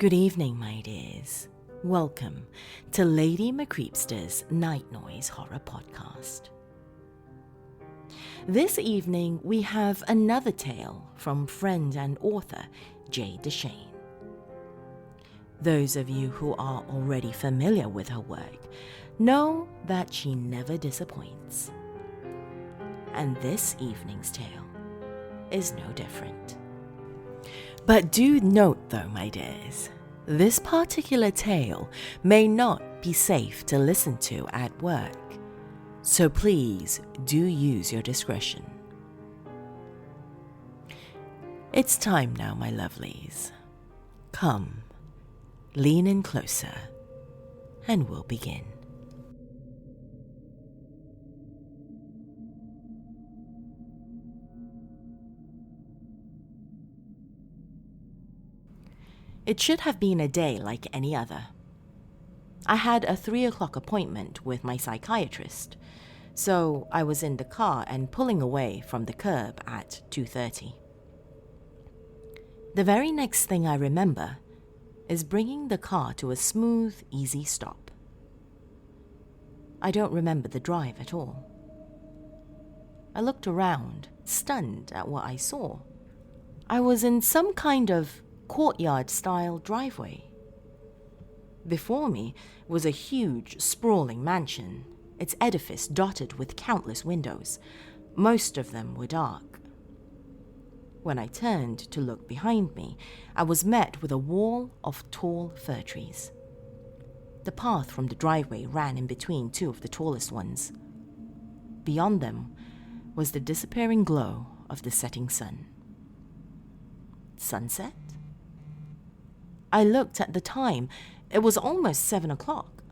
Good evening, my dears. Welcome to Lady McCreepsta's Night Noise Horror Podcast. This evening, we have another tale from friend and author Deschene. Those of you who are already familiar with her work know that she never disappoints. And this evening's tale is no different. But do note though, my dears, this particular tale may not be safe to listen to at work, so please do use your discretion. It's time now, my lovelies. Come, lean in closer, and we'll begin. It should have been a day like any other. I had a 3 o'clock appointment with my psychiatrist, so I was in the car and pulling away from the curb at 2:30. The very next thing I remember is bringing the car to a smooth, easy stop. I don't remember the drive at all. I looked around, stunned at what I saw. I was in some kind of courtyard-style driveway. Before me was a huge, sprawling mansion, its edifice dotted with countless windows. Most of them were dark. When I turned to look behind me, I was met with a wall of tall fir trees. The path from the driveway ran in between two of the tallest ones. Beyond them was the disappearing glow of the setting sun. Sunset? I looked at the time. It was almost 7 o'clock.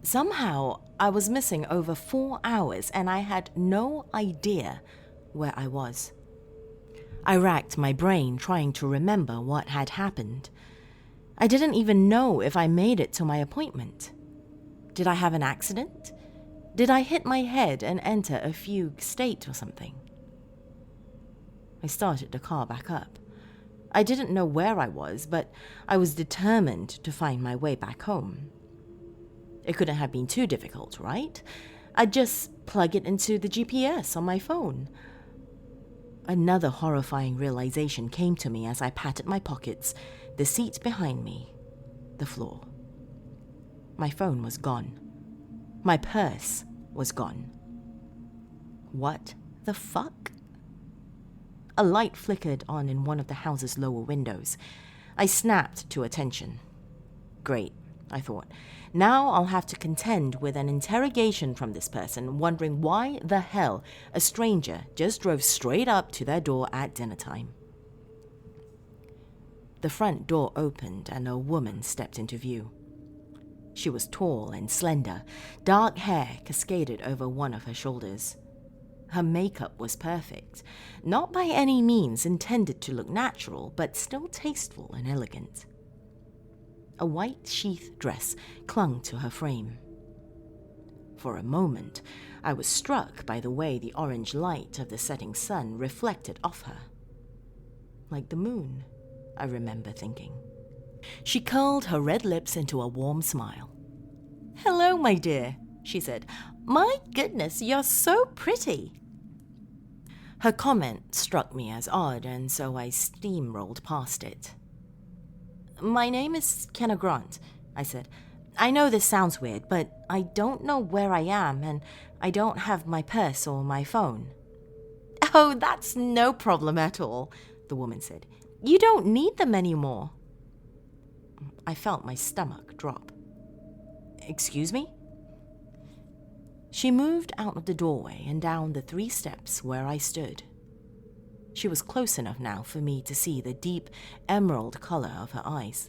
Somehow, I was missing over 4 hours and I had no idea where I was. I racked my brain trying to remember what had happened. I didn't even know if I made it to my appointment. Did I have an accident? Did I hit my head and enter a fugue state or something? I started the car back up. I didn't know where I was, but I was determined to find my way back home. It couldn't have been too difficult, right? I'd just plug it into the GPS on my phone. Another horrifying realization came to me as I patted my pockets, the seat behind me, the floor. My phone was gone. My purse was gone. What the fuck? A light flickered on in one of the house's lower windows. I snapped to attention. Great, I thought. Now I'll have to contend with an interrogation from this person, wondering why the hell a stranger just drove straight up to their door at dinner time. The front door opened and a woman stepped into view. She was tall and slender. Dark hair cascaded over one of her shoulders. Her makeup was perfect, not by any means intended to look natural, but still tasteful and elegant. A white sheath dress clung to her frame. For a moment, I was struck by the way the orange light of the setting sun reflected off her. Like the moon, I remember thinking. She curled her red lips into a warm smile. "Hello, my dear," she said. "My goodness, you're so pretty." Her comment struck me as odd, and so I steamrolled past it. "My name is Kenna Grant," I said. "I know this sounds weird, but I don't know where I am, and I don't have my purse or my phone." "Oh, that's no problem at all," the woman said. "You don't need them anymore." I felt my stomach drop. "Excuse me?" She moved out of the doorway and down the 3 steps where I stood. She was close enough now for me to see the deep emerald color of her eyes.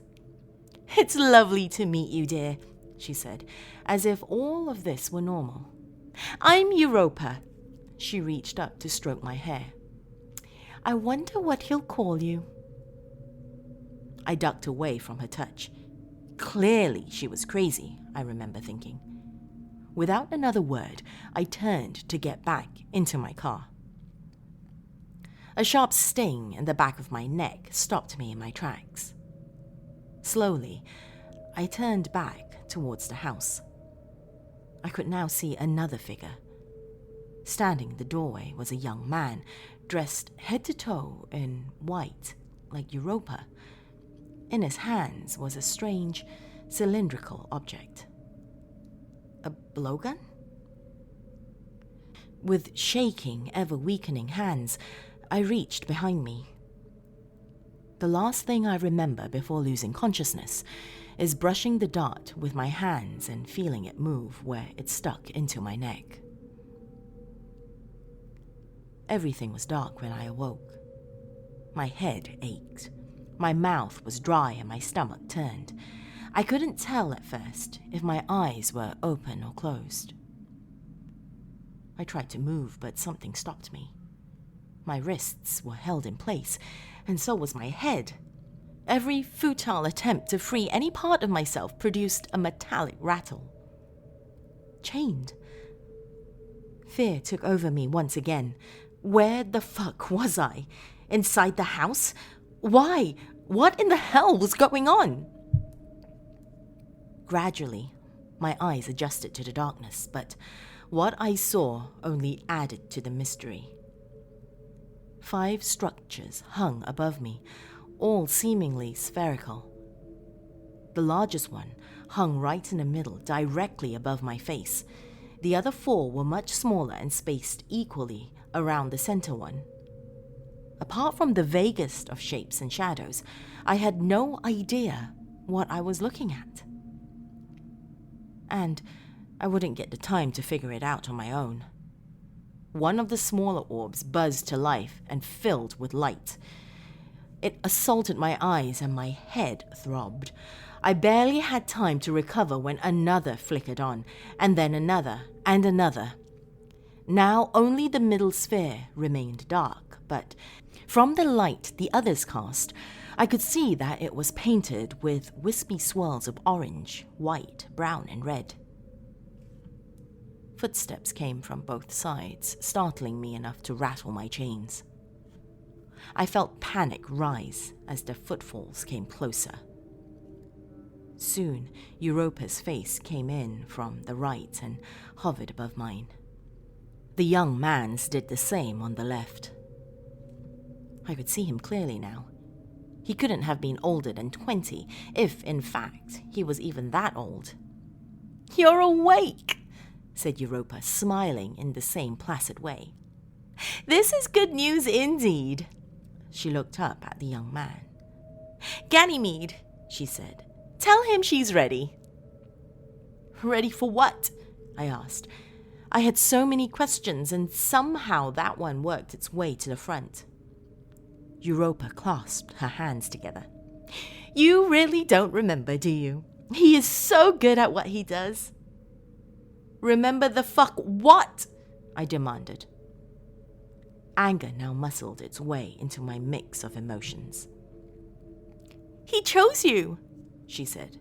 "It's lovely to meet you, dear," she said, as if all of this were normal. "I'm Europa." She reached up to stroke my hair. "I wonder what he'll call you." I ducked away from her touch. Clearly she was crazy, I remember thinking. Without another word, I turned to get back into my car. A sharp sting in the back of my neck stopped me in my tracks. Slowly, I turned back towards the house. I could now see another figure. Standing in the doorway was a young man, dressed head to toe in white, like Europa. In his hands was a strange, cylindrical object. A blowgun? With shaking, ever-weakening hands, I reached behind me. The last thing I remember before losing consciousness is brushing the dart with my hands and feeling it move where it stuck into my neck. Everything was dark when I awoke. My head ached. My mouth was dry and my stomach turned. I couldn't tell at first if my eyes were open or closed. I tried to move, but something stopped me. My wrists were held in place, and so was my head. Every futile attempt to free any part of myself produced a metallic rattle. Chained. Fear took over me once again. Where the fuck was I? Inside the house? Why? What in the hell was going on? Gradually, my eyes adjusted to the darkness, but what I saw only added to the mystery. 5 structures hung above me, all seemingly spherical. The largest one hung right in the middle, directly above my face. The other 4 were much smaller and spaced equally around the center one. Apart from the vaguest of shapes and shadows, I had no idea what I was looking at. And I wouldn't get the time to figure it out on my own. One of the smaller orbs buzzed to life and filled with light. It assaulted my eyes and my head throbbed. I barely had time to recover when another flickered on, and then another, and another. Now only the middle sphere remained dark, but from the light the others cast, I could see that it was painted with wispy swirls of orange, white, brown, and red. Footsteps came from both sides, startling me enough to rattle my chains. I felt panic rise as the footfalls came closer. Soon, Europa's face came in from the right and hovered above mine. The young man's did the same on the left. I could see him clearly now. He couldn't have been older than 20, if, in fact, he was even that old. "You're awake," said Europa, smiling in the same placid way. "This is good news indeed." She looked up at the young man. "Ganymede," she said, "tell him she's ready." "Ready for what?" I asked. I had so many questions, and somehow that one worked its way to the front. Europa clasped her hands together. "You really don't remember, do you? He is so good at what he does." "Remember the fuck what?" I demanded. Anger now muscled its way into my mix of emotions. "He chose you," she said,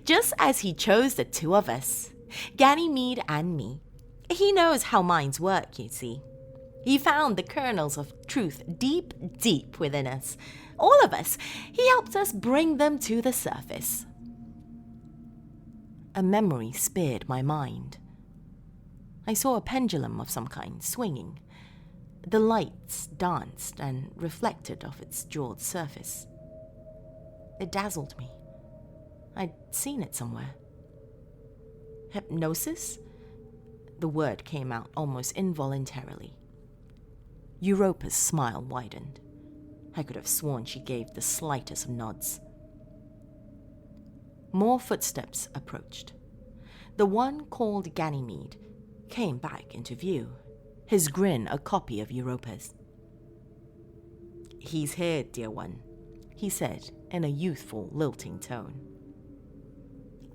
"just as he chose the 2 of us, Ganymede and me. He knows how minds work, you see. He found the kernels of truth deep, deep within us. All of us. He helped us bring them to the surface." A memory speared my mind. I saw a pendulum of some kind swinging. The lights danced and reflected off its jeweled surface. It dazzled me. I'd seen it somewhere. Hypnosis? The word came out almost involuntarily. Europa's smile widened. I could have sworn she gave the slightest of nods. More footsteps approached. The one called Ganymede came back into view, his grin a copy of Europa's. "He's here, dear one," he said in a youthful, lilting tone.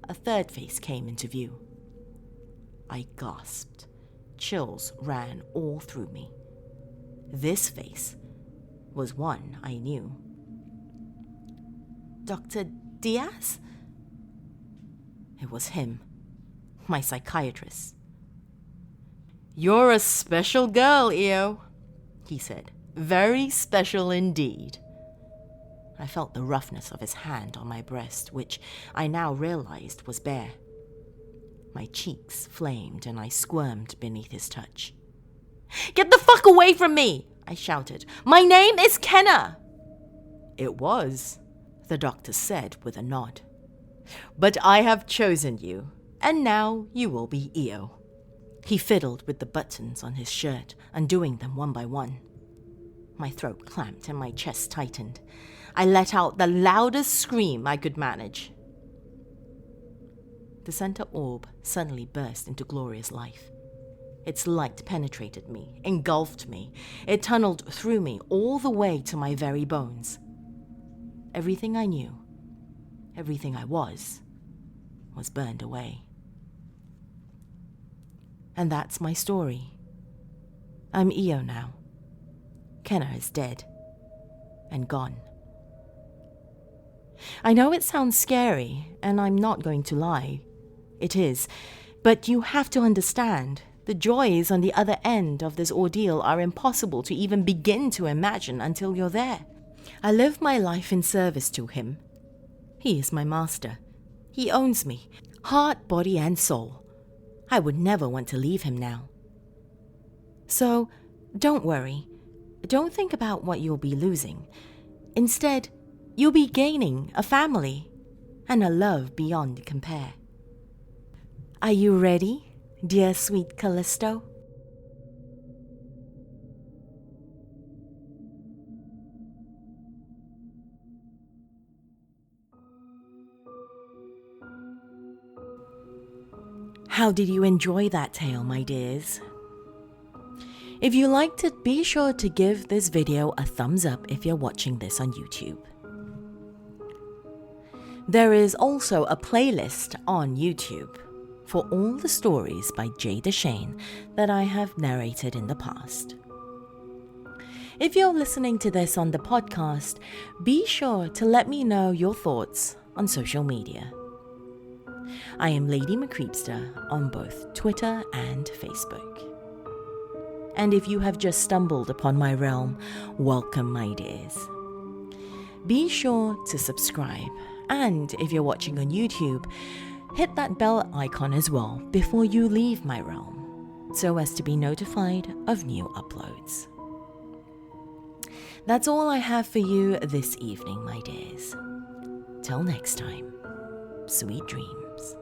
A third face came into view. I gasped. Chills ran all through me. This face was one I knew. "Dr. Diaz?" It was him, my psychiatrist. "You're a special girl, Io," he said. "Very special indeed." I felt the roughness of his hand on my breast, which I now realized was bare. My cheeks flamed and I squirmed beneath his touch. "Get the fuck away from me!" I shouted. "My name is Kenna!" "It was," the doctor said with a nod. "But I have chosen you, and now you will be Io." He fiddled with the buttons on his shirt, undoing them one by one. My throat clamped and my chest tightened. I let out the loudest scream I could manage. The center orb suddenly burst into glorious life. Its light penetrated me, engulfed me. It tunneled through me all the way to my very bones. Everything I knew, everything I was burned away. And that's my story. I'm Io now. Kenna is dead and gone. I know it sounds scary, and I'm not going to lie. It is, but you have to understand, the joys on the other end of this ordeal are impossible to even begin to imagine until you're there. I live my life in service to him. He is my master. He owns me, heart, body, and soul. I would never want to leave him now. So, don't worry. Don't think about what you'll be losing. Instead, you'll be gaining a family and a love beyond compare. Are you ready, dear sweet Callisto? How did you enjoy that tale, my dears? If you liked it, be sure to give this video a thumbs up if you're watching this on YouTube. There is also a playlist on YouTube for all the stories by Deschene that I have narrated in the past. If you're listening to this on the podcast, be sure to let me know your thoughts on social media. I am Lady Creepypasta on both Twitter and Facebook. And if you have just stumbled upon my realm, welcome, my dears. Be sure to subscribe, and if you're watching on YouTube, hit that bell icon as well before you leave my realm, so as to be notified of new uploads. That's all I have for you this evening, my dears. Till next time, sweet dreams.